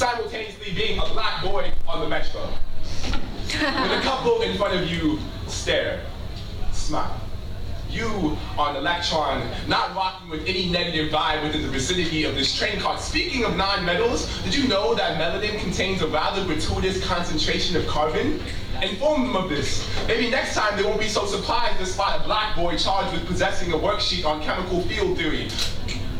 simultaneously being a black boy on the metro. When a couple in front of you stare, smile. You are an electron, not rocking with any negative vibe within the vicinity of this train car. Speaking of non-metals, did you know that melanin contains a rather gratuitous concentration of carbon? Inform them of this. Maybe next time they won't be so surprised to spot a black boy charged with possessing a worksheet on chemical field theory.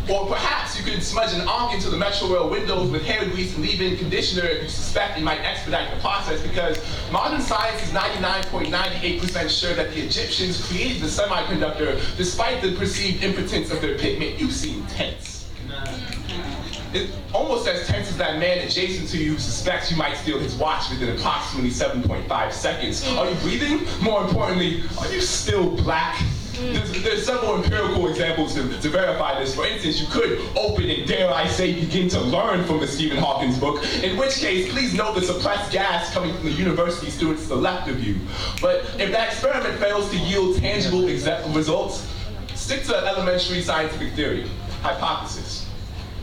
Or perhaps you could smudge an onk into the Metro Rail windows with hair grease and leave-in conditioner if you suspect it might expedite the process, because modern science is 99.98% sure that the Egyptians created the semiconductor despite the perceived impotence of their pigment. You seem tense. It's almost as tense as that man adjacent to you who suspects you might steal his watch within approximately 7.5 seconds. Are you breathing? More importantly, are you still black? There's several empirical examples to verify this. For instance, you could open and, dare I say, begin to learn from the Stephen Hawking's book, in which case, please note the suppressed gas coming from the university students to the left of you. But if that experiment fails to yield tangible results, stick to elementary scientific theory, hypothesis.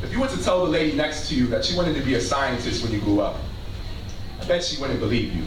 If you were to tell the lady next to you that you wanted to be a scientist when you grew up, I bet she wouldn't believe you.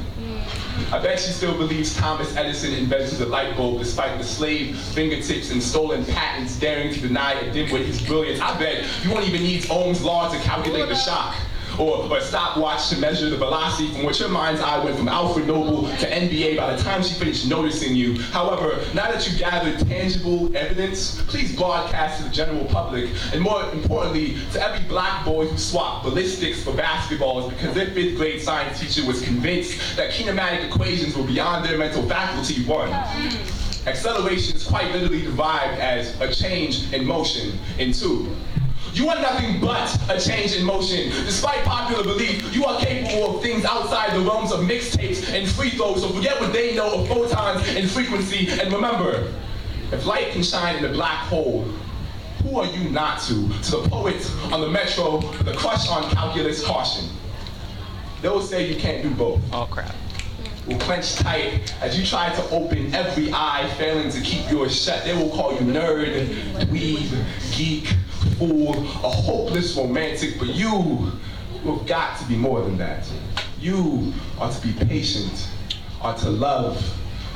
I bet she still believes Thomas Edison invented the light bulb despite the slave fingertips and stolen patents daring to deny a dimwit his brilliance. I bet you won't even need Ohm's law to calculate the shock, or a stopwatch to measure the velocity from which her mind's eye went from Alfred Nobel to NBA by the time she finished noticing you. However, now that you've gathered tangible evidence, please broadcast to the general public, and more importantly, to every black boy who swapped ballistics for basketballs because their 5th grade science teacher was convinced that kinematic equations were beyond their mental faculty. 1. Acceleration is quite literally derived as a change in motion. And 2. You are nothing but a change in motion. Despite popular belief, you are capable of things outside the realms of mixtapes and free throws, so forget what they know of photons and frequency, and remember, if light can shine in a black hole, who are you not to the poets on the metro with a crush on calculus caution? They will say you can't do both. Oh, crap. Will clench tight as you try to open every eye, failing to keep yours shut. They will call you nerd, dweeb, geek, fool, a hopeless romantic, but you have got to be more than that. You are to be patient, are to love,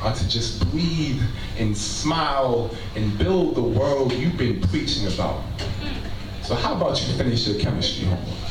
are to just breathe and smile and build the world you've been preaching about. So how about you finish your chemistry homework?